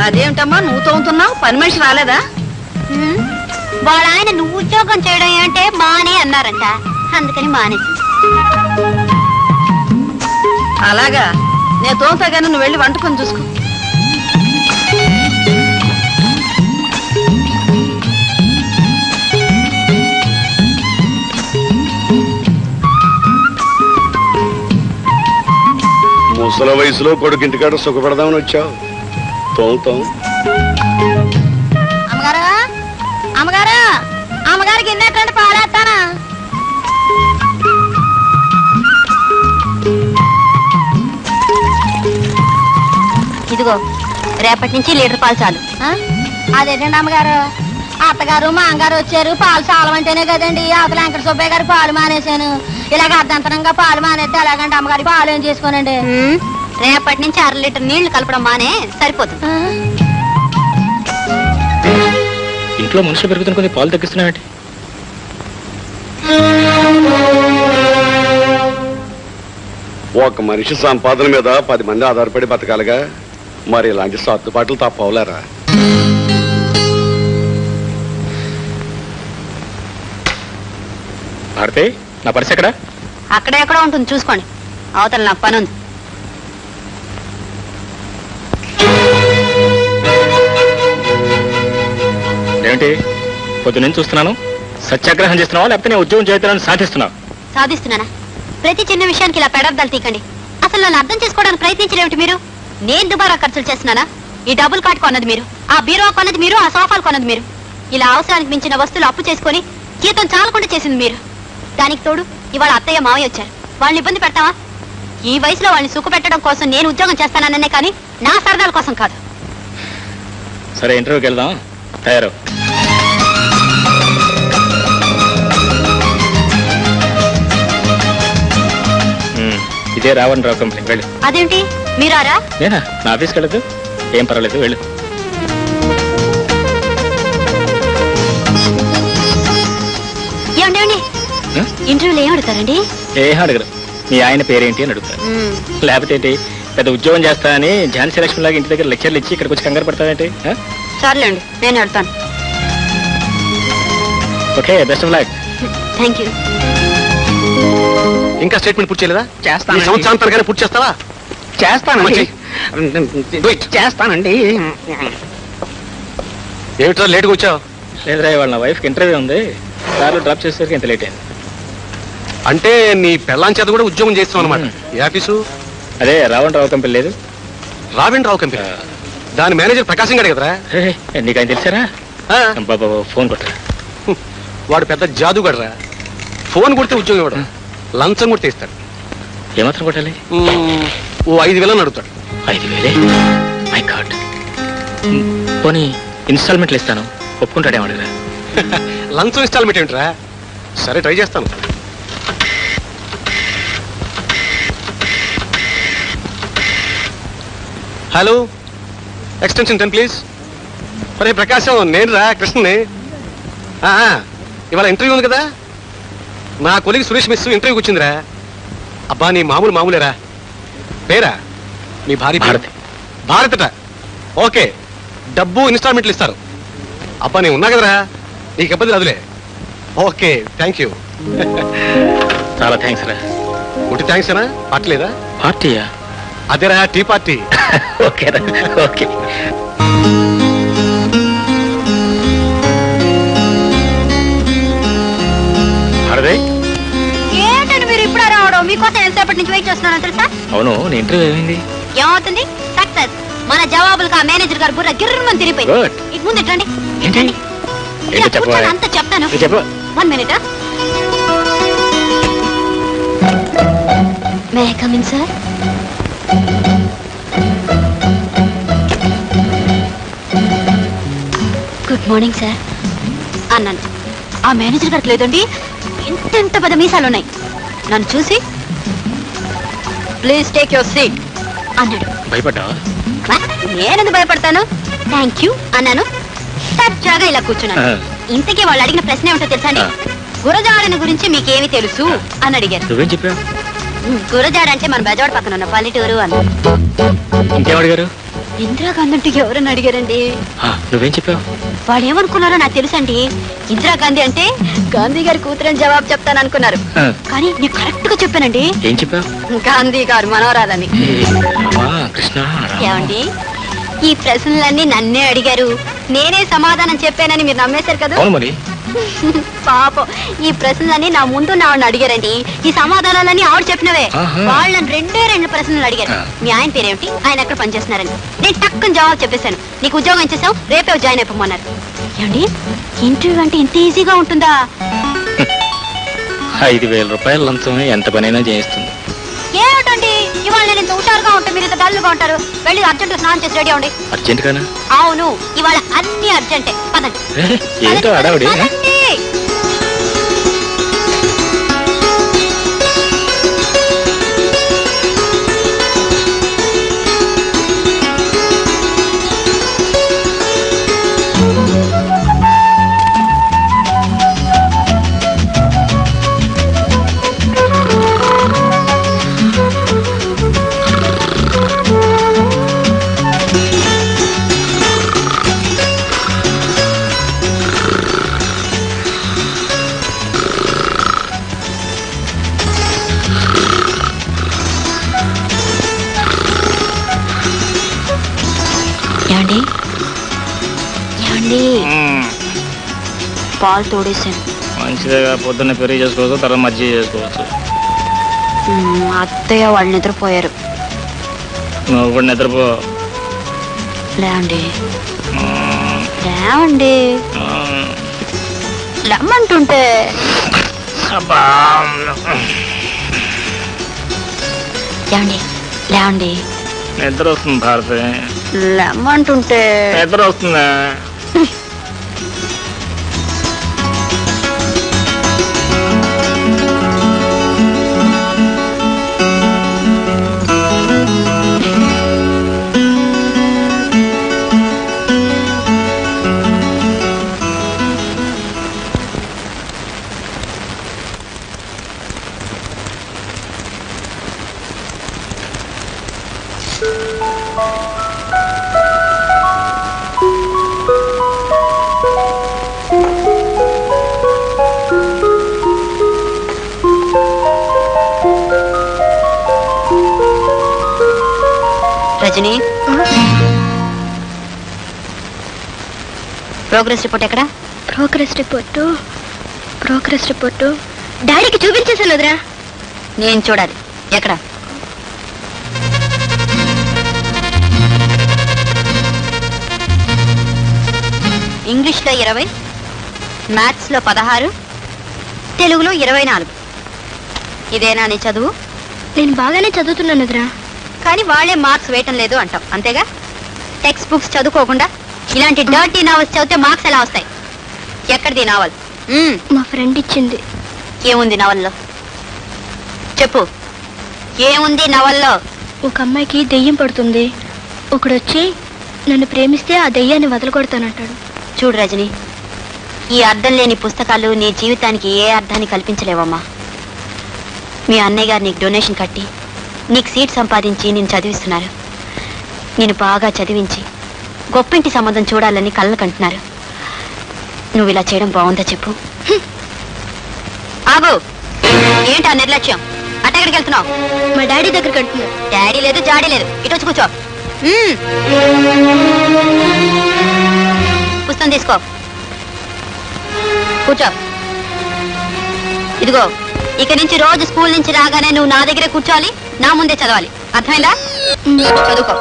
అదేమిటమ్మా నువ్వు తోముతున్నావు? పని మనిషి రాలేదా? వాళ్ళ ఆయన నువ్వు ఉద్యోగం చేయడం ఏంటే మానే అన్నారంట, అందుకని మానేసి. అలాగా, నేను తోముతా గానీ నువ్వు వెళ్ళి వంట పని చూసుకో. ముసల వయసులో కొడుకింటికాడ సుఖపడదామని వచ్చావు. తోముతాం. అమ్మగారు, అమ్మగారు, అమ్మగారికి ఎన్నెట్టంటే పాలేస్తానా? ఇదిగో రేపటి నుంచి లీటర్ పాలు చాలు. అదేంటండి అమ్మగారు, అత్తగారు మా అమ్మగారు వచ్చారు, పాలు చాలమంటేనే కదండి అవతల వెంకట సుబ్బయ్య గారు పాలు మానేశాను. ఇలాగ అర్ధంతరంగా పాలు మానేస్తే అలాగంటే అమ్మగారి పాలు ఏం చేసుకోనండి. రేపటి నుంచి 1/2 లీటర్ నీళ్లు కలపడం మానే సరిపోతుంది. ఇంట్లో మనుషులు పెరుగుతున్న కొన్ని పాలు తగ్గిస్తున్నావేంటి? ఒక మనిషి సంపాదన మీద 10 మంది ఆధారపడి బతకాలిగా, మరి ఇలాంటి సర్దుబాట్లు తప్పవులేరా? భారతి, నా పరిస్థితి ఎక్కడ? అక్కడే ఎక్కడో ఉంటుంది చూసుకోండి, అవతల నాకు పని ఉంది. ఏమిటి పొద్దున్నే చూస్తున్నాను, సత్యాగ్రహం చేస్తున్నావా లేకపోతే నేను ఉద్యోగం చేస్తానని సాధిస్తున్నావు? సాధిస్తున్నానా? ప్రతి చిన్న విషయానికి ఇలా పెడర్దాలు తీకండి. అసలు నన్ను అర్థం చేసుకోవడానికి ప్రయత్నించలేమిటి మీరు? నేను దుబారా ఖర్చులు చేస్తున్నానా? ఈ డబుల్ కార్డ్ కొన్నది మీరు, ఆ బీరో కొన్నది మీరు, ఆ సోఫాలు కొన్నది మీరు. ఇలా అవసరానికి మించిన వస్తువులు అప్పు చేసుకుని జీతం చాలకుండా చేసింది మీరు. దానికి తోడు ఇవాళ అత్తయ్య మావయ్య వచ్చారు, వాళ్ళని ఇబ్బంది పెడతావా? ఈ వయసులో వాళ్ళని సుఖ పెట్టడం కోసం నేను ఉద్యోగం చేస్తానన్నే కానీ నా సరదాల కోసం కాదు. సరే, ఇంటర్వ్యూకి వెళ్దాం, తయారు. ఇదే రావణరావు కంపెనీ, వెళ్ళు. అదేంటి మీరారా? నేనా? నా ఆఫీస్కి వెళ్ళదు, ఏం పర్వాలేదు, వెళ్ళు. ఏమండి ఇంటర్వ్యూలో ఏం అడుగుతారండి? ఏం అడగరు, మీ ఆయన పేరేంటి అని అడుగుతారు. లేకపోతే ఏంటి, పెద్ద ఉద్యోగం చేస్తా అని ఝాన్సీ లక్ష్మి లాగా ఇంటి దగ్గర లెక్చర్లు ఇచ్చి ఇక్కడికి వచ్చి కంగారు పడతావేంటి? సర్లేండి, నేను అడుగుతాను. Okay, best of luck. Thank you. ఇంకా స్టేట్మెంట్ పూర్తి చేయలేదా? చేస్తాను. సంవత్సరాంతరగానే పూర్తి చేస్తావా? చేస్తానండి. ఏమిట్రా లేట్గా వచ్చావు? లేదురా, వాళ్ళ నా వైఫ్కి ఇంటర్వ్యూ ఉంది, కార్లో డ్రాప్ చేసేసరికి ఇంత లేట్ అయింది. అంటే నీ పెళ్ళాం చేత కూడా ఉద్యోగం చేస్తావు అనమాట. ఏ ఆఫీసు? అదే రావణరావు కంపెనీ లేదు, రావు కంపెనీ. దాని మేనేజర్ ప్రకాశం గారు కదరా? నీకు ఆయన తెలిసారా? బాబా ఫోన్ కొట్టరా. వాడు పెద్ద జాదుగడరా. ఫోన్ కొడితే ఉద్యోగం ఇవ్వడం, లంచం కొడితే ఇస్తాడు. ఏమాత్రం కొట్టాలి? ఓ 5,000 అడుగుతాడు. 5,000? My God. పోనీ ఇన్స్టాల్మెంట్లు ఇస్తాను, ఒప్పుకుంటాడేమో అడిగిరా. లంచం ఇన్స్టాల్మెంట్ ఏమిట్రా? సరే, ట్రై చేస్తాను. Hello, extension 10 please. అరే ప్రకాశం, నేను రా కృష్ణని. ఇవాళ ఇంటర్వ్యూ ఉంది కదా, నా కొలీగ్ సురేష్ మిస్ ఇంటర్వ్యూకి వచ్చిందిరా. అబ్బా నీ మామూలేరా. పేరా? మీ భార్య భారతి. భారతట. ఓకే, డబ్బు ఇన్స్టాల్మెంట్లు ఇస్తారు. అబ్బా నేను ఉన్నా కదరా, నీకు ఇబ్బంది రాదులే. Okay, thank you. చాలా థ్యాంక్స్ రా. ఒకటి థ్యాంక్స్ ఏనా? పార్టీ లేదా? పార్టీయా? అదేరా, టీ పార్టీ. ఓకే రా, ఓకే. ఏంటండి మీరు ఇప్పుడు రావడం? మీకోసం ఎంతసేపటి నుంచి వెయిట్ చేస్తున్నాను తెలుసా? అవును, నీ ఇంటర్వ్యూ ఏమైంది? ఏమవుతుంది? సక్సెస్. మన జవాబులకు ఆ మేనేజర్ గారు బుర్ర గిర్రమని తిరిగిపోయింది. ఇటు ముందు ఇట్లండి. అంత చెప్తాను. 1 minute. May I come in sir? Good morning sir అన్నాను. ఆ మేనేజర్ గారికి లేదండి ఇంత పెద్ద మీసాలు ఉన్నాయి. నన్ను చూసి ప్లీజ్ టేక్ యువర్ సీట్ అన్నాడు. భయపడ్డా? నేనెందుకు భయపడతాను? థ్యాంక్ యూ అన్నాను. సజ్జాగా ఇలా కూర్చున్నాను. ఇంతకీ వాళ్ళు అడిగిన ప్రశ్న ఏమిటో తెలుసా అండి? గురజాడని గురించి మీకేమి తెలుసు అని అడిగారు. నువ్వేం చెప్పావు? గురజాడ అంటే మన బెజవాడ పక్కన ఉన్న పల్లెటూరు అన్న. ఇంకేమడిగారు? ఇందిరాగాంధీ అంటే ఎవరని అడిగారండి. నువ్వేం చెప్పావు? వాళ్ళు ఏమనుకున్నారో నాకు తెలుసండి. ఇందిరాగాంధీ అంటే గాంధీ గారి కూతురని జవాబు చెప్తాను అనుకున్నారు. కానీ నేను కరెక్ట్ గా చెప్పానండి. ఏం చెప్పావు? గాంధీ గారు మనవరాలని. కృష్ణ ఏమండి, ఈ ప్రశ్నలన్నీ నన్నే అడిగారు, నేనే సమాధానం చెప్పానని మీరు నమ్మేశారు కదా. మరి పాపం ఈ ప్రశ్నలన్నీ నా ముందు ఆవిడని అడిగారండి. ఈ సమాధానాలన్నీ ఆవిడ చెప్పినవే. వాళ్ళని రెండు ప్రశ్నలు అడిగారు. మీ ఆయన పేరేమిటి, ఆయన ఎక్కడ పనిచేస్తున్నారని. నేను టక్కుని జవాబు చెప్పేశాను. నీకు ఉద్యోగం ఇచ్చేసావు, రేపే జాయిన్ అయిపోమన్నారు. ఏమండి, ఇంటర్వ్యూ అంటే ఇంత ఈజీగా ఉంటుందా? 5,000 రూపాయల లంచం ఎంత పనైనా చేయిస్తుంది. ఏమిటండి, ఇవాళ నేను ఇంత హుషారుగా ఉంటా, మీరు ఇంత డల్గా ఉంటారు. వెళ్ళి అర్జెంట్ స్నానం చేసి రెడీ అవ్వండి. అర్జెంట్ గానా? అవును, ఇవాళ అన్ని అర్జెంటే. పదండి. ఏంటో అడావిడి. ఏమండి, ఏమండి, పాలు తోడేసాను. మంచిదేగా, పొద్దున్న పెరుగు చేసుకోవచ్చు, తర్వాత మజ్జిగ చేసుకోవచ్చు. అత్తయ్య వాళ్ళు నిద్రపోయారు. నువ్వు కూడా నిద్రపో. లేవండి, లేవండి, లేమంటుంటే. లేవండి, లేవండి, నిద్ర వస్తుంది భారతి. లేమంటుంటే. నిద్ర వస్తుందా? రజనీ, ప్రోగ్రెస్ రిపోర్ట్ ఎక్కడ? ప్రోగ్రెస్ రిపోర్టు డాడీకి చూపించేసాను వదిరా. నేను చూడాలి. ఎక్కడ? ఇంగ్లీష్లో 20, మ్యాథ్స్లో 16, తెలుగులో 24. ఇదేనా నీ చదువు? నేను బాగానే చదువుతున్నాను వదిరా. కానీ వాళ్ళే మార్క్స్ వేయటం లేదు అంటాం, అంతేగా? టెక్స్ట్ బుక్స్ చదువుకోకుండా ఇలాంటి డర్టీ నావల్స్ చదివితే మార్క్స్ ఎలా వస్తాయి? ఎక్కడిది నావల్? మా ఫ్రెండ్ ఇచ్చింది. ఏముంది నవల్లో? చెప్పు, ఏముంది నవల్లో? ఒక అమ్మాయికి దెయ్యం పడుతుంది. ఒకడొచ్చి నన్ను ప్రేమిస్తే ఆ దెయ్యాన్ని వదలగొడతానంటాడు. చూడు రజని, ఈ అర్థం లేని పుస్తకాలు నీ జీవితానికి ఏ అర్థాన్ని కల్పించలేవమ్మా. మీ అన్నయ్య గారు నీకు డొనేషన్ కట్టి నీకు సీట్ సంపాదించి నేను చదివిస్తున్నారు. నేను బాగా చదివించి గొప్పింటి సంబంధం చూడాలని కళ్ళకు కంటున్నారు. నువ్వు ఇలా చేయడం బాగుందా చెప్పు? ఆగు, ఏంటా నిర్లక్ష్యం? అటెక్కడికి వెళ్తున్నావు? మా డాడీ దగ్గరికి వెళ్తున్నా. డాడీ లేదు, జాడీ లేదు, ఇటు వచ్చి కూర్చో. పుస్తకం తీసుకో, కూర్చో. ఇదిగో, ఇక నుంచి రోజు స్కూల్ నుంచి రాగానే నువ్వు నా దగ్గరే కూర్చోవాలి, నా ముందే చదవాలి. అర్థమైందా? చదువుకో.